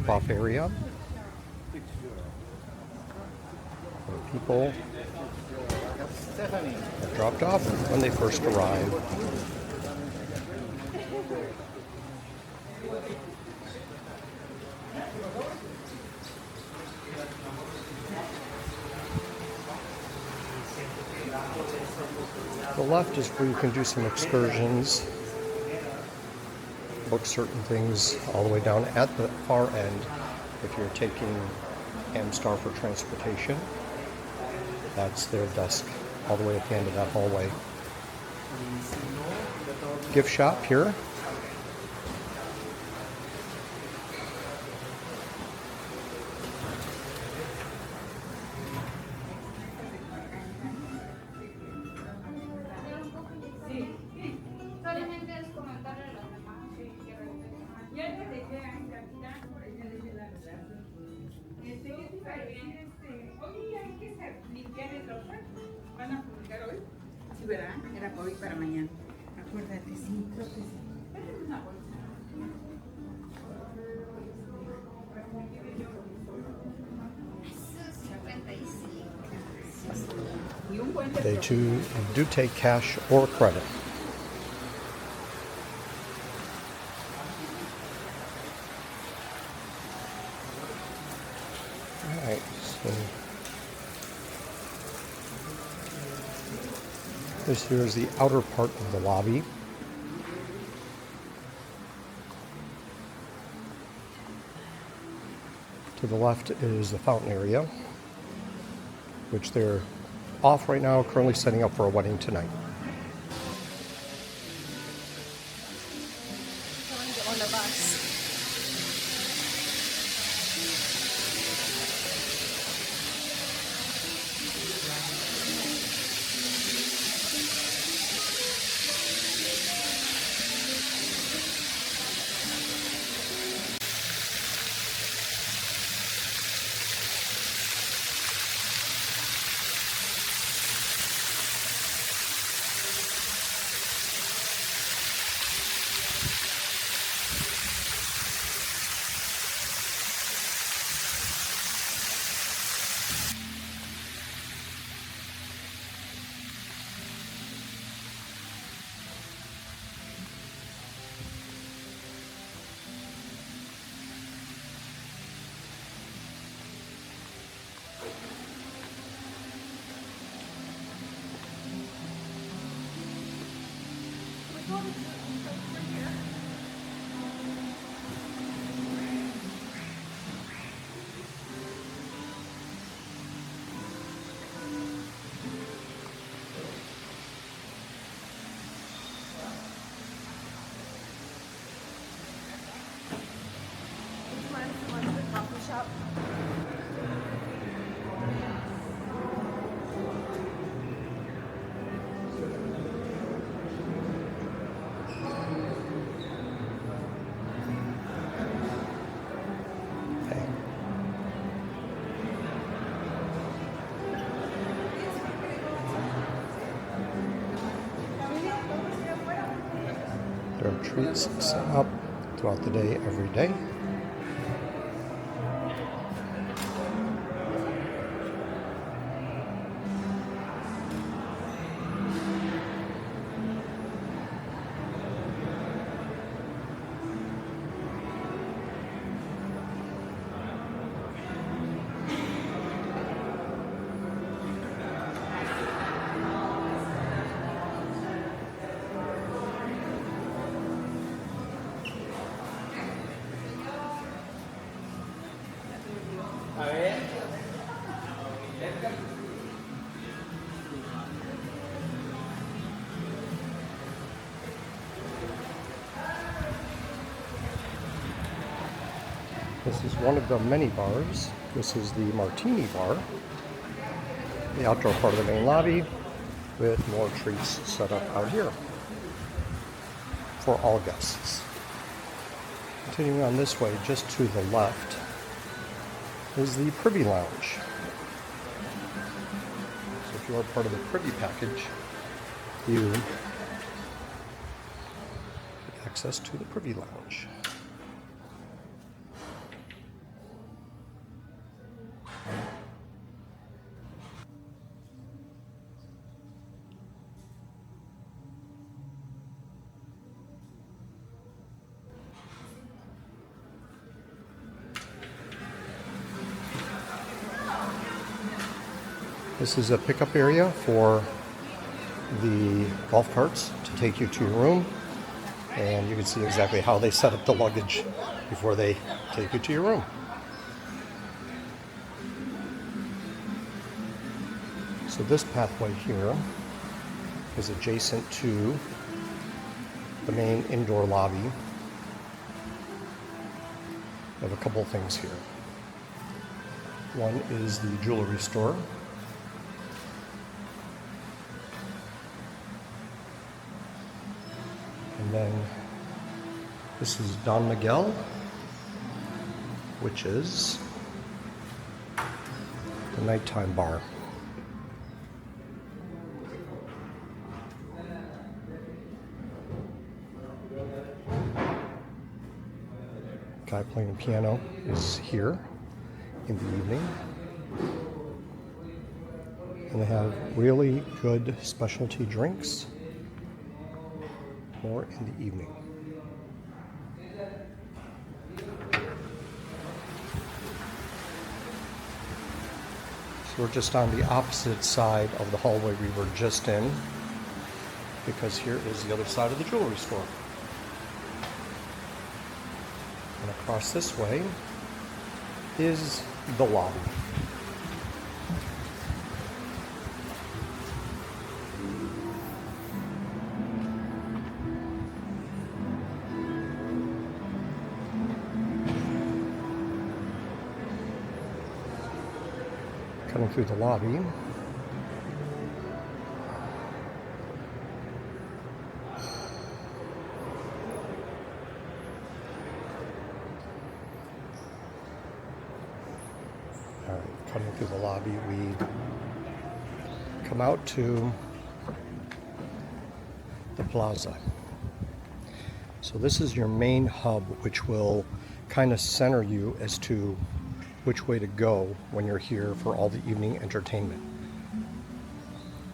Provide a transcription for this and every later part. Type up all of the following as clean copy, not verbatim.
drop-off area where people are dropped off when they first arrive. The left is where you can do some excursions, book certain things all the way down at the far end. If you're taking Amstar for transportation, that's their desk all the way at the end of that hallway. Gift shop here. ¿Van a publicar hoy? Sí, ¿verdad? Era para hoy para mañana. Acuérdate, sí, creo que sí. Una bolsa. They do take cash or credit. All right, so this here is the outer part of the lobby. To the left is the fountain area, which they're off right now, currently setting up for a wedding tonight. On the bus. Shop. There are treats set up throughout the day, every day. This is one of the many bars. This is the Martini Bar, the outdoor part of the main lobby, with more treats set up out here for all guests. Continuing on this way, just to the left, is the Privy Lounge. So if you are part of the Privy package, you get access to the Privy Lounge. This is a pickup area for the golf carts to take you to your room. And you can see exactly how they set up the luggage before they take you to your room. So this pathway here is adjacent to the main indoor lobby. We have a couple things here. One is the jewelry store. And then this is Don Miguel, which is the nighttime bar. Guy playing piano is here in the evening. And they have really good specialty drinks. More in the evening. So we're just on the opposite side of the hallway we were just in, because here is the other side of the jewelry store. And across this way is the lobby. Coming through the lobby, coming through the lobby, we come out to the plaza. So this is your main hub, which will kind of center you as to which way to go when you're here for all the evening entertainment.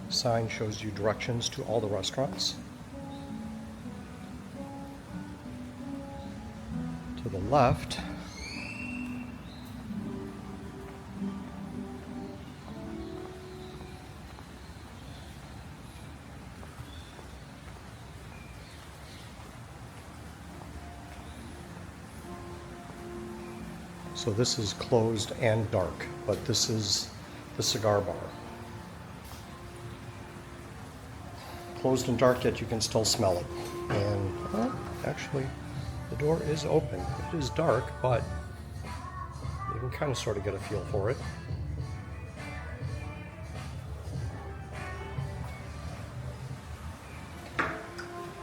Sign shows you directions to all the restaurants. To the left, so this is closed and dark, but this is the cigar bar. Closed and dark, yet you can still smell it. And well, actually, the door is open. It is dark, but you can kind of sort of get a feel for it.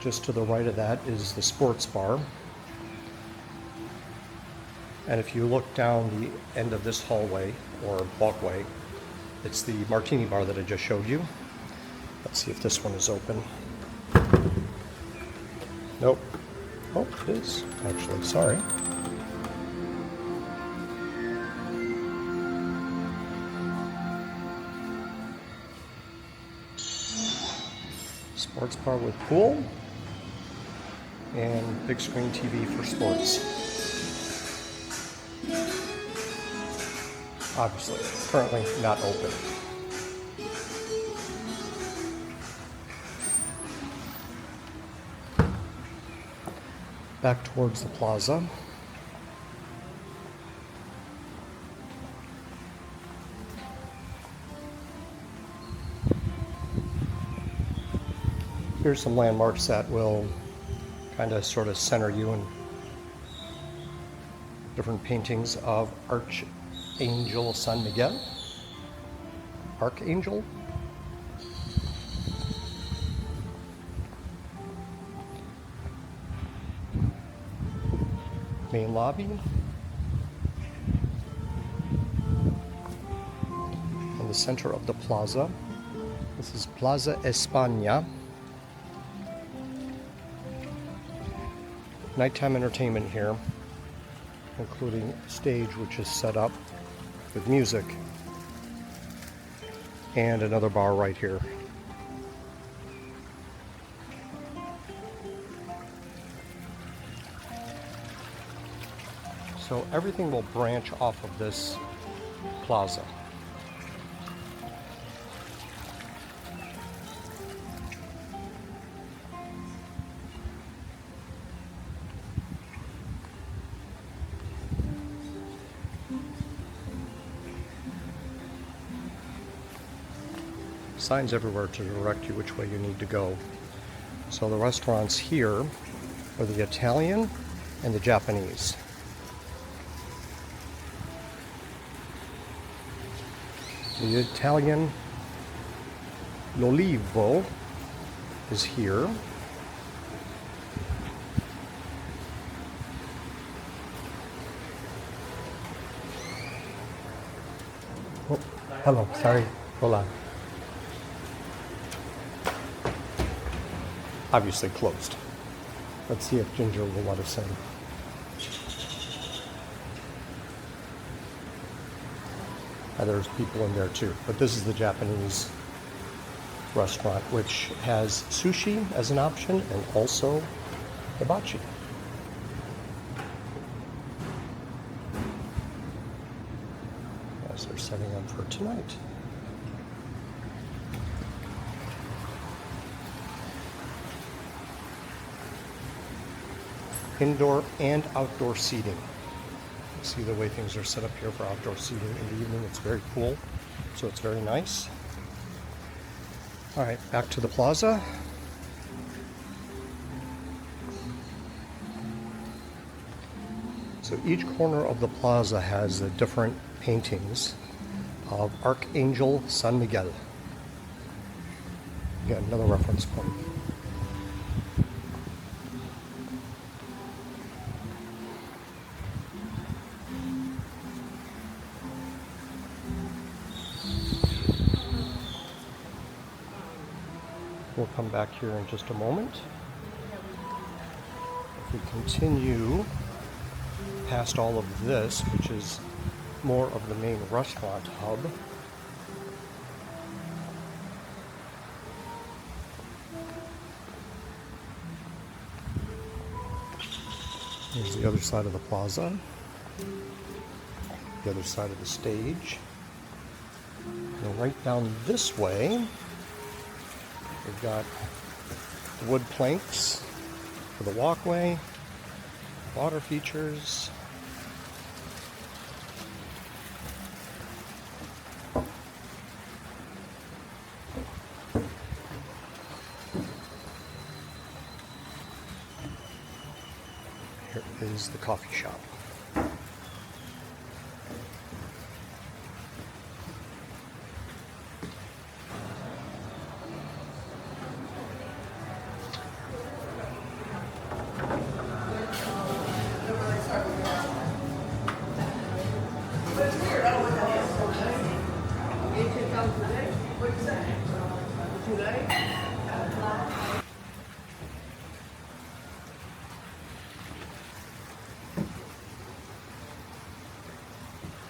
Just to the right of that is the sports bar. And if you look down the end of this hallway or walkway, it's the martini bar that I just showed you. Let's see if this one is open. Nope. Oh, it is actually. Sorry. Sports bar with pool and big screen TV for sports. Obviously, currently not open. Back towards the plaza. Here's some landmarks that will kind of sort of center you in different paintings of Archangel San Miguel. Archangel. Main lobby. In the center of the plaza. This is Plaza Espana. Nighttime entertainment here, including a stage which is set up with music and another bar right here. So everything will branch off of this plaza. signs everywhere to direct you which way you need to go. So the restaurants here are the Italian and the Japanese. The Italian L'Olivo is here. Oh, hello, sorry. Hola. Obviously closed. Let's see if Ginger will let us in. There's people in there too, but this is the Japanese restaurant, which has sushi as an option and also hibachi. As they're setting up for tonight. Indoor and outdoor seating. See the way things are set up here for outdoor seating in the evening. It's very cool, so it's very nice. All right, back to the plaza. So each corner of the plaza has different paintings of Archangel San Miguel. Again, another reference point. We'll come back here in just a moment. If we continue past all of this, which is more of the main restaurant hub, here's the other side of the plaza, the other side of the stage. And right down this way, we've got wood planks for the walkway, water features. Here is the coffee shop.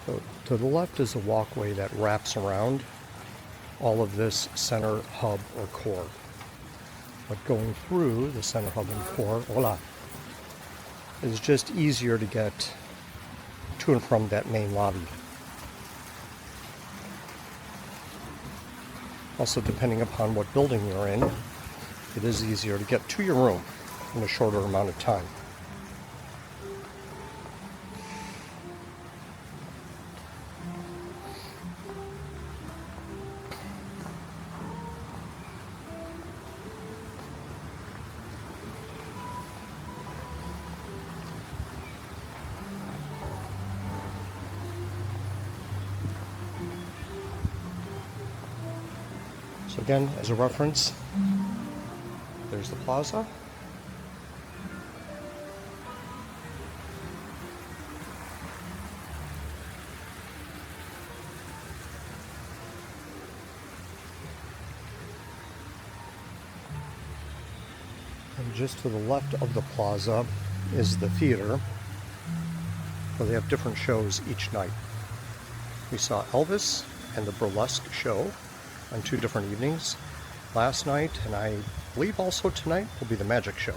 So to the left is a walkway that wraps around all of this center hub or core. But going through the center hub and core, hola, is just easier to get to and from that main lobby. Also, depending upon what building you're in, it is easier to get to your room in a shorter amount of time. So again, as a reference, there's the plaza. And just to the left of the plaza is the theater, where they have different shows each night. We saw Elvis and the Burlesque show on 2 different evenings last night, and I believe also tonight will be the magic show.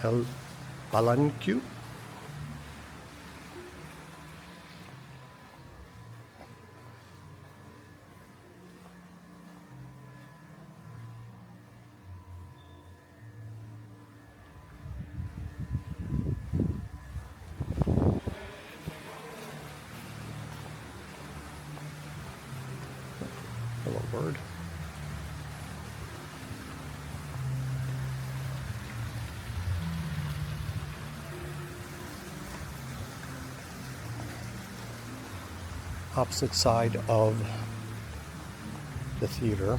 El Balanque. opposite side of the theater.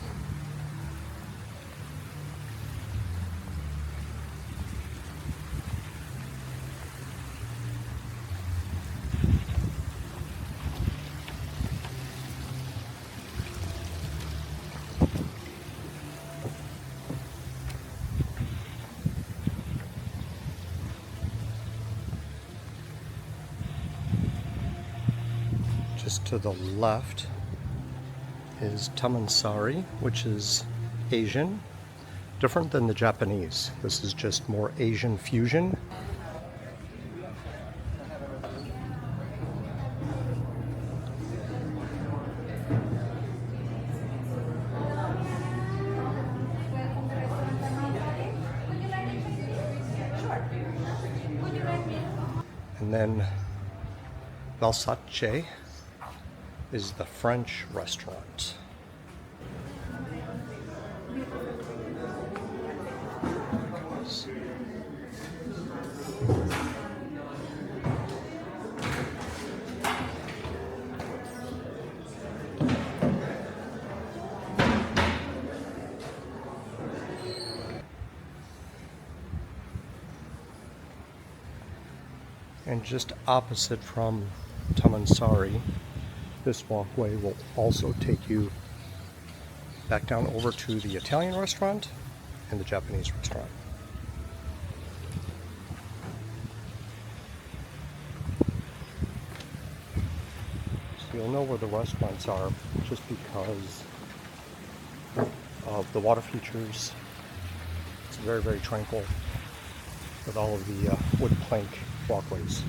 Just to the left is Tamansari, which is Asian, different than the Japanese. This is just more Asian fusion. And then Valsace is the French restaurant. And just opposite from Tamansari, this walkway will also take you back down over to the Italian restaurant and the Japanese restaurant. So you'll know where the restaurants are just because of the water features. It's very, very tranquil with all of the wood plank walkways.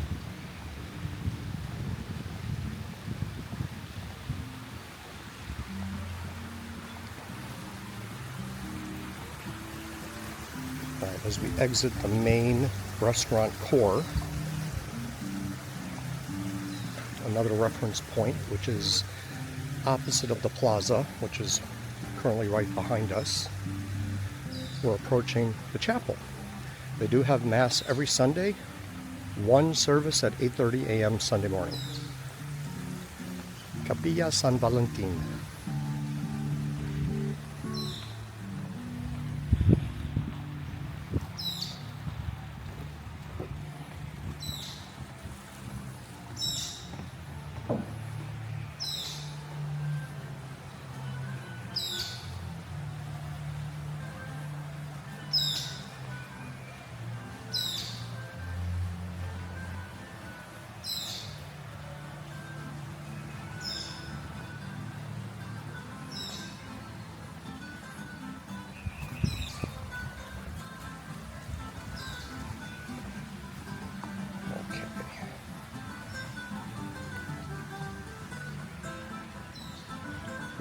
Alright, as we exit the main restaurant core, another reference point, which is opposite of the plaza, which is currently right behind us, we're approaching the chapel. They do have Mass every Sunday, one service at 8:30 a.m. Sunday morning. Capilla San Valentin.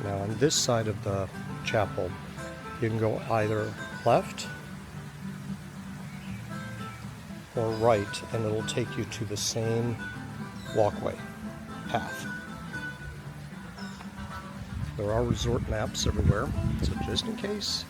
Now on this side of the chapel, you can go either left or right, and it'll take you to the same walkway path. There are resort maps everywhere, so just in case.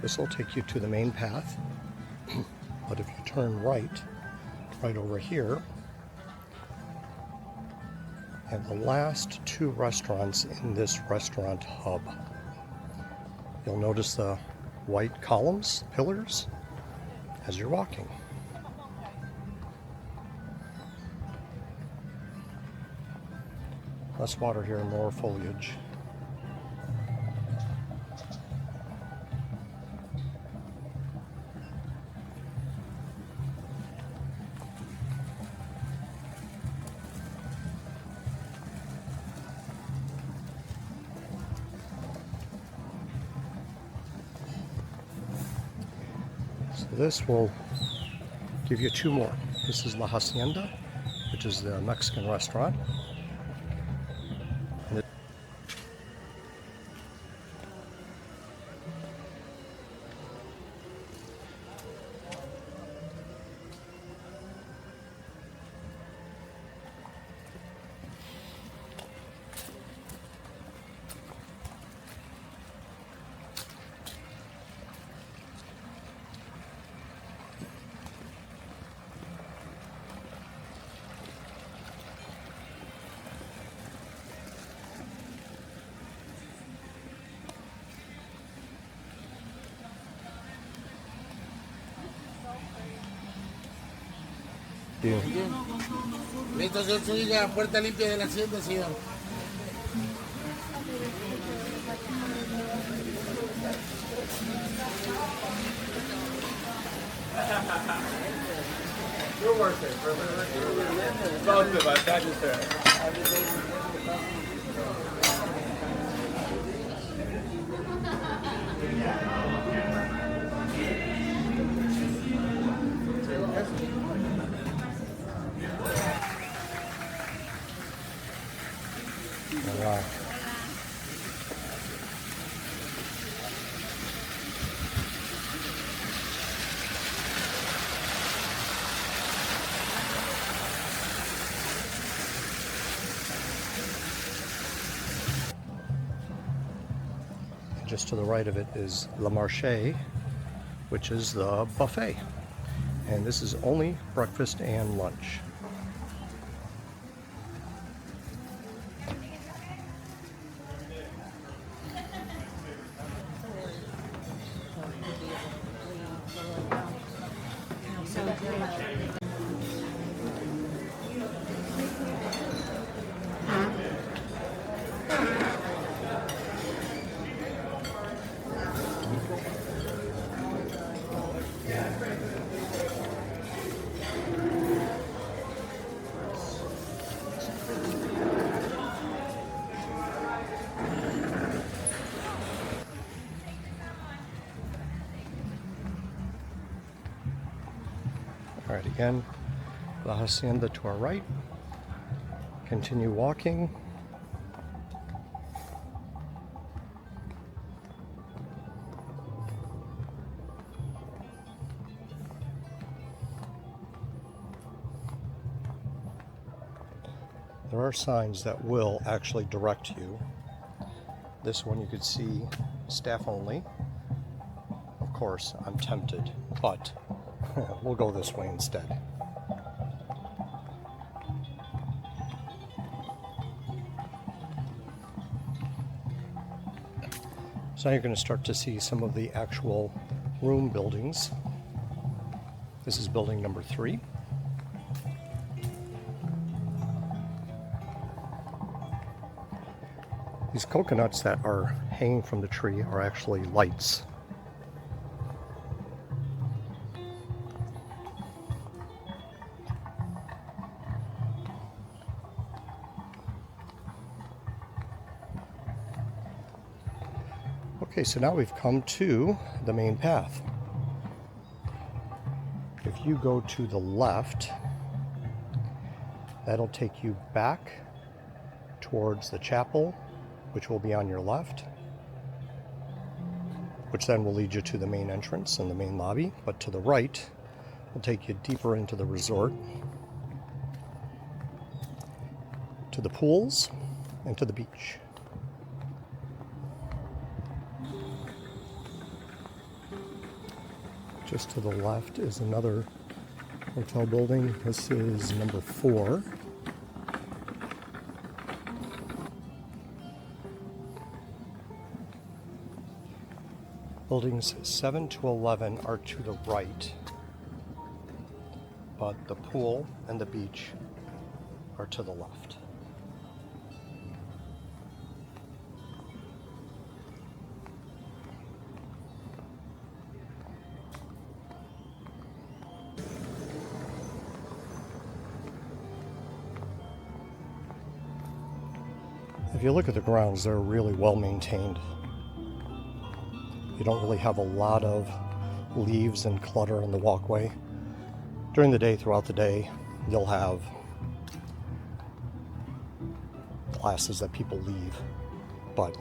This will take you to the main path, but if you turn right over here, and the last two restaurants in this restaurant hub. You'll notice the white columns, pillars, as you're walking. Less water here, more foliage. So this will give you two more. This is La Hacienda, which is the Mexican restaurant. You. Listo, señor Zúñiga, puerta limpia de la hacienda, señor. Wow. Just to the right of it is Le Marché, which is the buffet. And this is only breakfast and lunch. All right, again, La Hacienda to our right. Continue walking. There are signs that will actually direct you. This one you could see staff only. Of course, I'm tempted, but we'll go this way instead. So now you're going to start to see some of the actual room buildings. This is building number 3. These coconuts that are hanging from the tree are actually lights. Okay, so now we've come to the main path. If you go to the left, that'll take you back towards the chapel, which will be on your left, which then will lead you to the main entrance and the main lobby. But to the right will take you deeper into the resort, to the pools, and to the beach. Just to the left is another hotel building. This is number 4. Buildings 7 to 11 are to the right, but the pool and the beach are to the left. If you look at the grounds, they're really well maintained. You don't really have a lot of leaves and clutter in the walkway. During the day, throughout the day, you'll have classes that people leave, but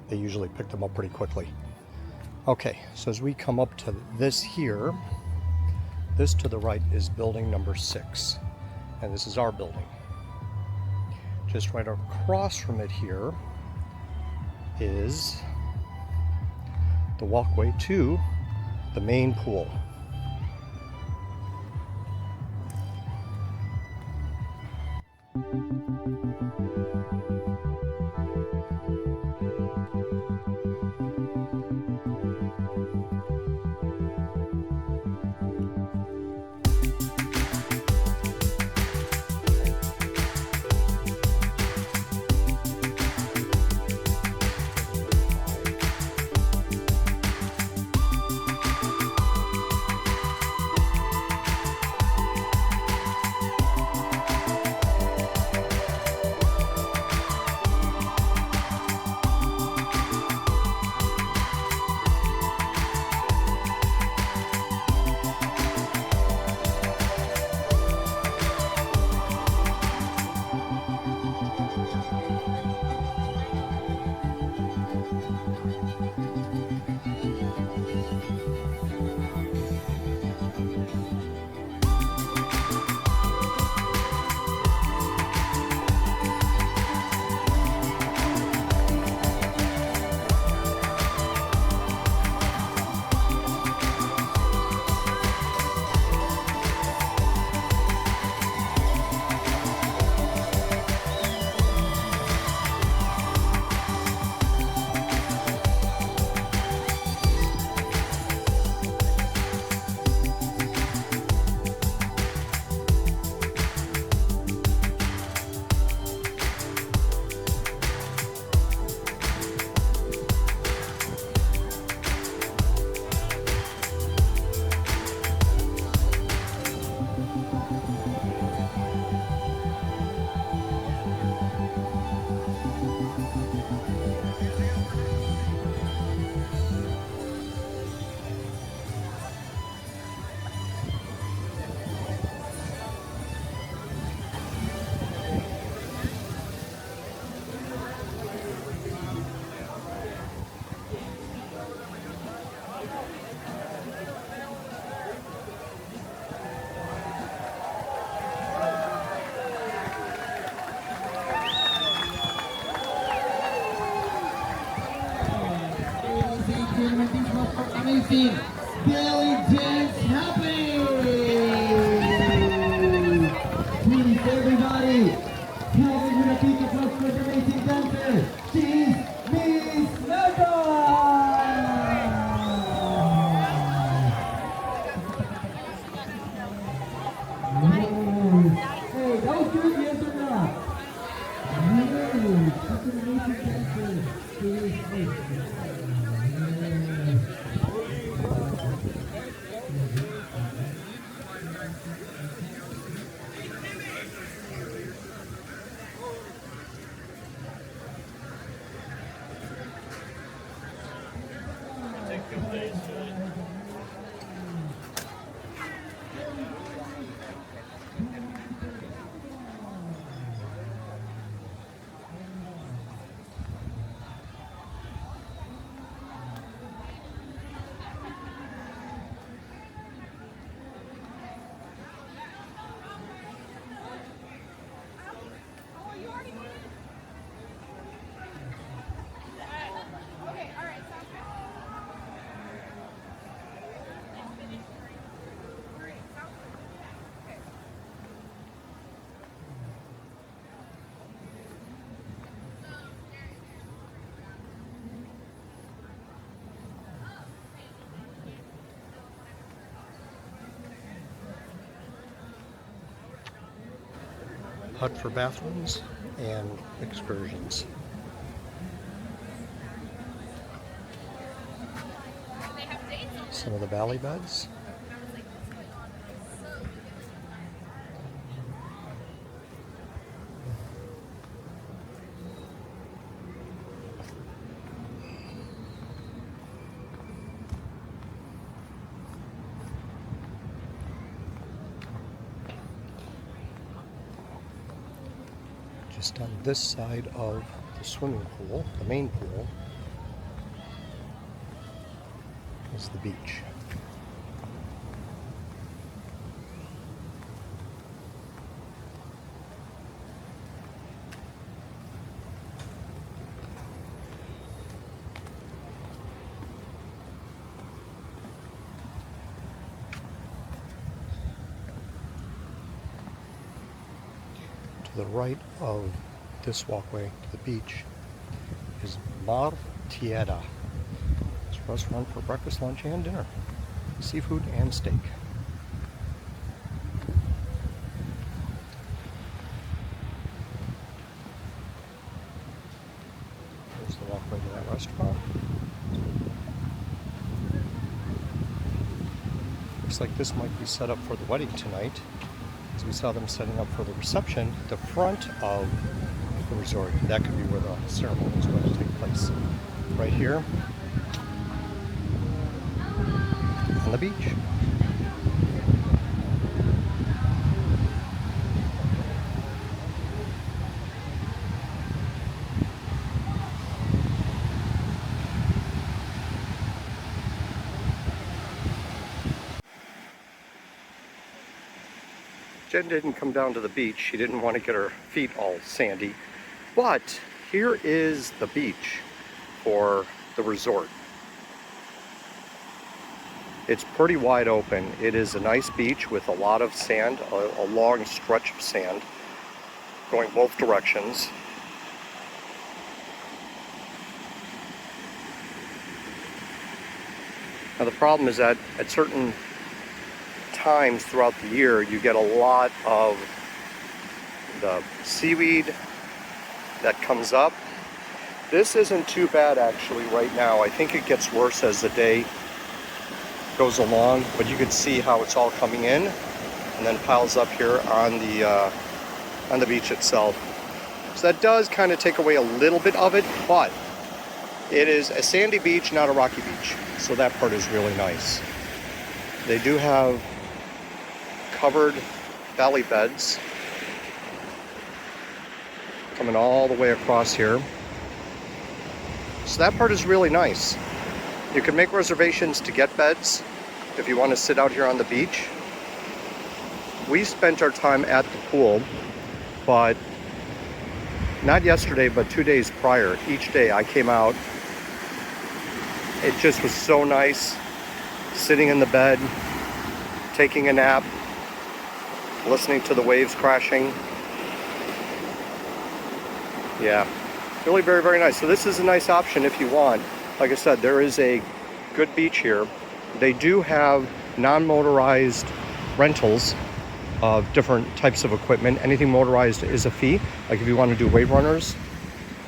they usually pick them up pretty quickly. Okay, so as we come up to this here, this to the right is building number 6, and this is our building. Just right across from it here is the walkway to the main pool. amazing belly dance happening. Please, everybody, tell me with a big applause for the amazing dancer. She's Miss Nova. Hey, that was good, yes or not? Yes, she's an amazing dancer. She is hut for bathrooms and excursions. Some of the valley beds. Just on this side of the swimming pool, the main pool, is the beach. To the right of this walkway to the beach is Mar Tierra. It's a restaurant for breakfast, lunch, and dinner. Seafood and steak. There's the walkway to that restaurant. Looks like this might be set up for the wedding tonight, as we saw them setting up for the reception at the front of the resort. That could be where the ceremony is going to take place. Right here on the beach. Jen didn't come down to the beach. She didn't want to get her feet all sandy. But here is the beach for the resort. It's pretty wide open. It is a nice beach with a lot of sand, a long stretch of sand going both directions. Now the problem is that at certain times throughout the year you get a lot of the seaweed that comes up. This isn't too bad actually right now. I think it gets worse as the day goes along, but you can see how it's all coming in and then piles up here on the beach itself. So that does kind of take away a little bit of it, but it is a sandy beach, not a rocky beach. So that part is really nice. They do have covered valley beds coming all the way across here. So that part is really nice. You can make reservations to get beds if you want to sit out here on the beach. We spent our time at the pool, but not yesterday, but 2 days prior. Each day I came out. It just was so nice sitting in the bed, taking a nap, listening to the waves crashing. Yeah, really very, very nice. So this is a nice option if you want. Like I said, there is a good beach here. They do have non-motorized rentals of different types of equipment. Anything motorized is a fee, like if you want to do wave runners,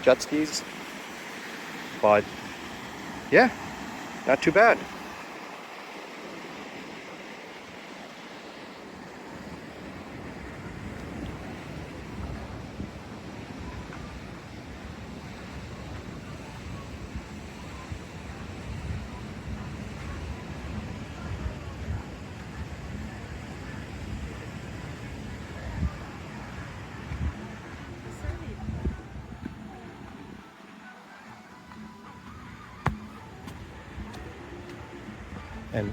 jet skis. But yeah, not too bad. And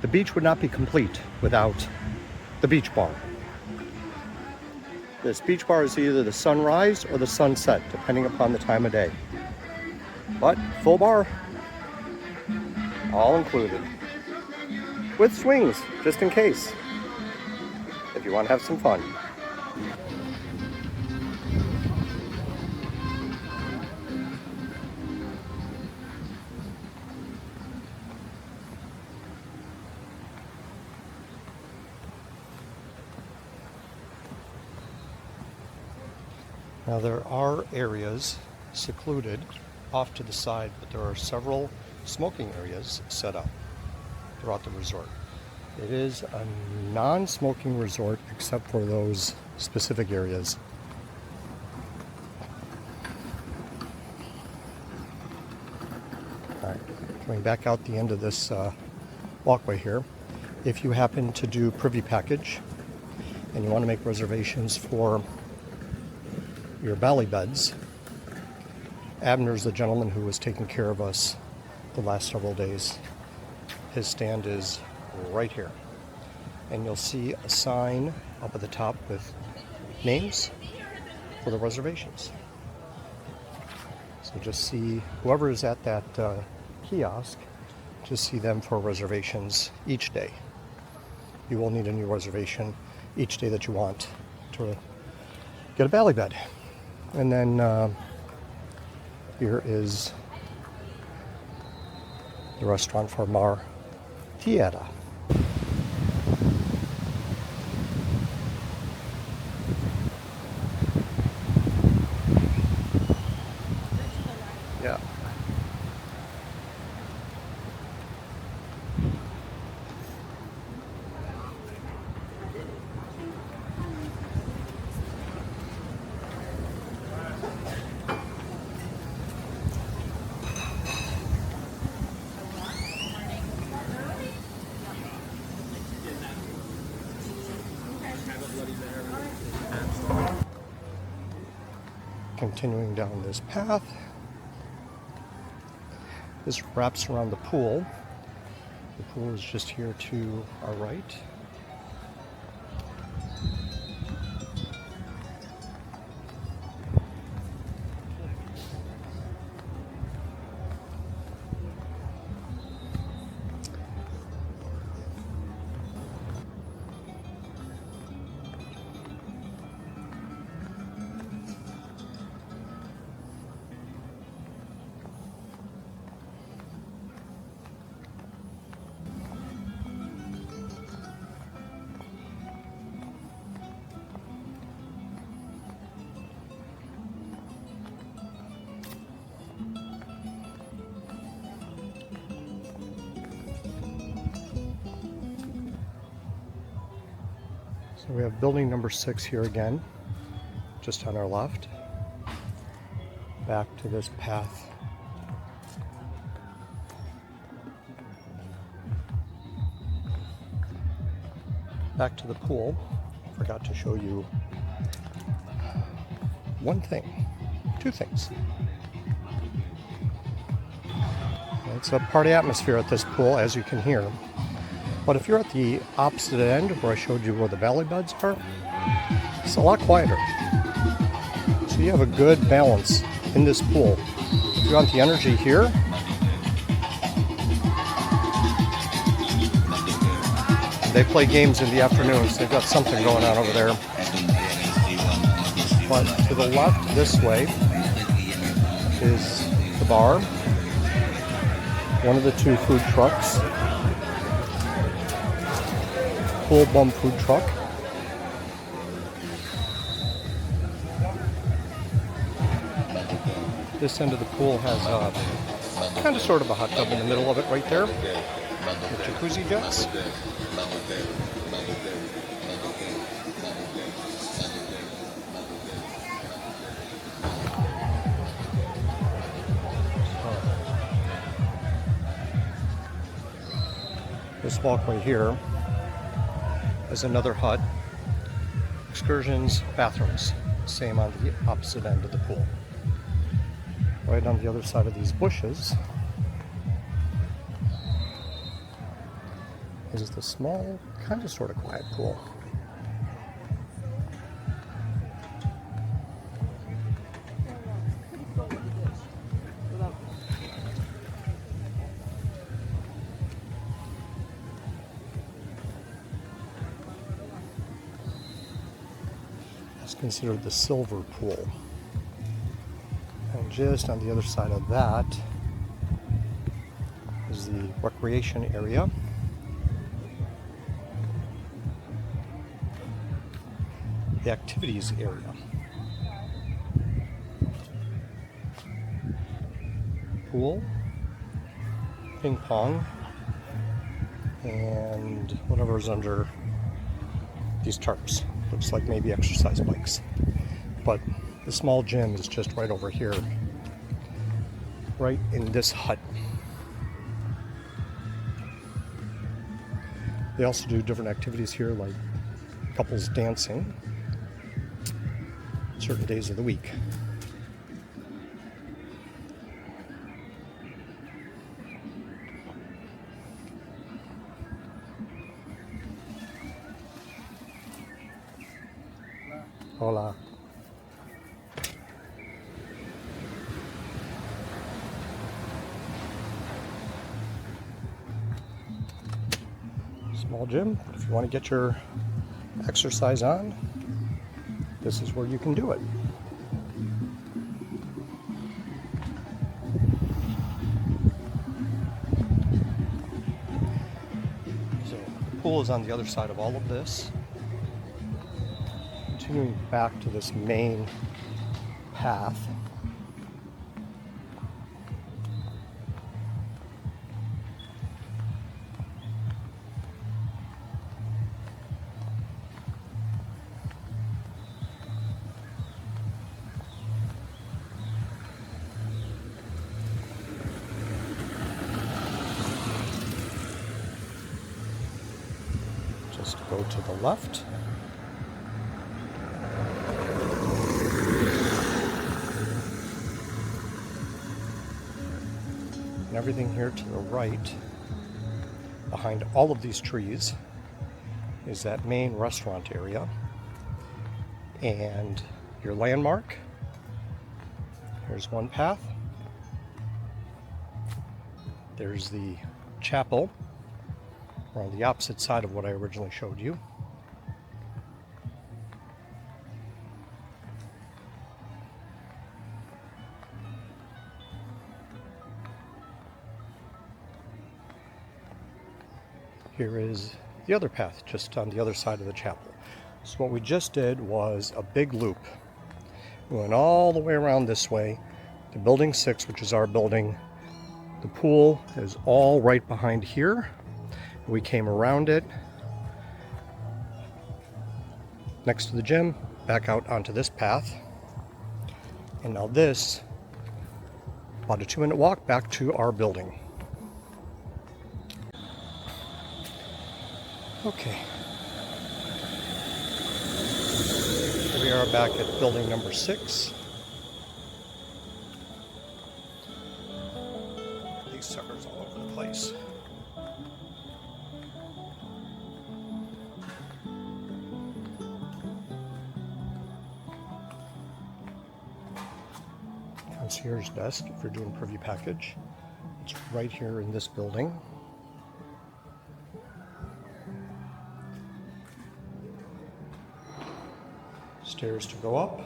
the beach would not be complete without the beach bar. This beach bar is either the sunrise or the sunset, depending upon the time of day. But full bar, all included. With swings, just in case, if you want to have some fun. Now there are areas secluded off to the side, but there are several smoking areas set up throughout the resort. It is a non-smoking resort except for those specific areas. All right, coming back out the end of this walkway here. If you happen to do privy package and you want to make reservations for your valley beds, Abner's the gentleman who was taking care of us the last several days. His stand is right here. And you'll see a sign up at the top with names for the reservations. So just see whoever is at that kiosk, just see them for reservations each day. You will need a new reservation each day that you want to get a valley bed. And then here is the restaurant for Mar Tierra. Yeah. Continuing down this path, this wraps around the pool. The pool is just here to our right. So we have building number 6 here again, just on our left. Back to this path. Back to the pool. Forgot to show you one thing, 2 things. It's a party atmosphere at this pool, as you can hear. But if you're at the opposite end, where I showed you where the valley beds are, it's a lot quieter. So you have a good balance in this pool. If you want the energy here, They play games in the afternoons. They've got something going on over there. But to the left, this way, is the bar. One of the two food trucks. Pool bum food truck. This end of the pool has kind of sort of a hot tub in the middle of it right there. With jacuzzi jets. This walkway here is another hut. Excursions, bathrooms. Same on the opposite end of the pool. Right on the other side of these bushes is the small, kind of sort of quiet pool. It's considered the silver pool. And just on the other side of that is the recreation area. The activities area. Pool, ping pong, and whatever's under these tarps. Looks like maybe exercise bikes. But the small gym is just right over here, right in this hut. They also do different activities here, like couples dancing, certain days of the week. Hola. Small gym. If you want to get your exercise on, this is where you can do it. So the pool is on the other side of all of this. Continuing back to this main path. Just go to the left. And everything here to the right, behind all of these trees, is that main restaurant area. And your landmark, here's one path. There's the chapel, on the opposite side of what I originally showed you. Here is the other path, just on the other side of the chapel. So what we just did was a big loop. We went all the way around this way to Building 6, which is our building. The pool is all right behind here. We came around it, next to the gym, back out onto this path. And now this, about a 2-minute walk back to our building. Okay. Here we are back at building number 6. These suckers all over the place. Concierge desk if you're doing privy package. It's right here in this building. Stairs to go up.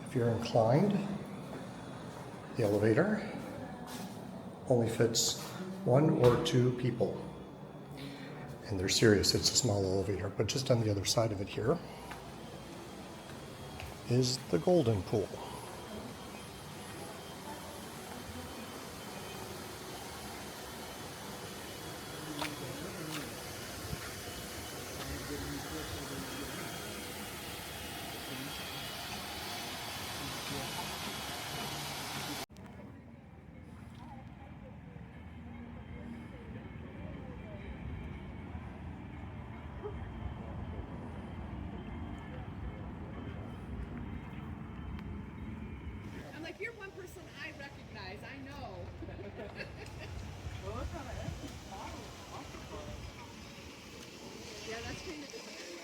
If you're inclined, the elevator only fits 1 or 2 people. And they're serious, it's a small elevator. But just on the other side of it here is the golden pool. I'm like, you're one person I recognize. I know. Yeah, that's kind of different area.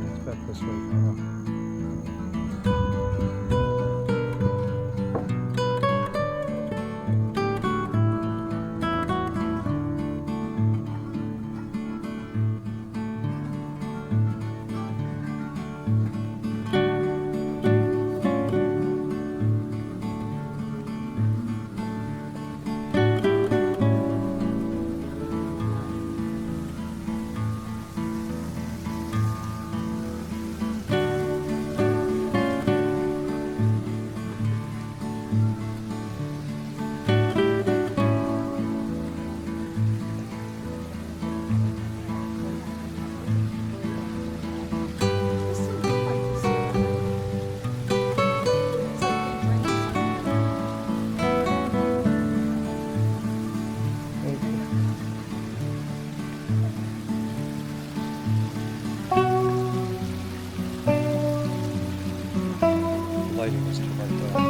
It's back this way, Paula. Lighting is too hard to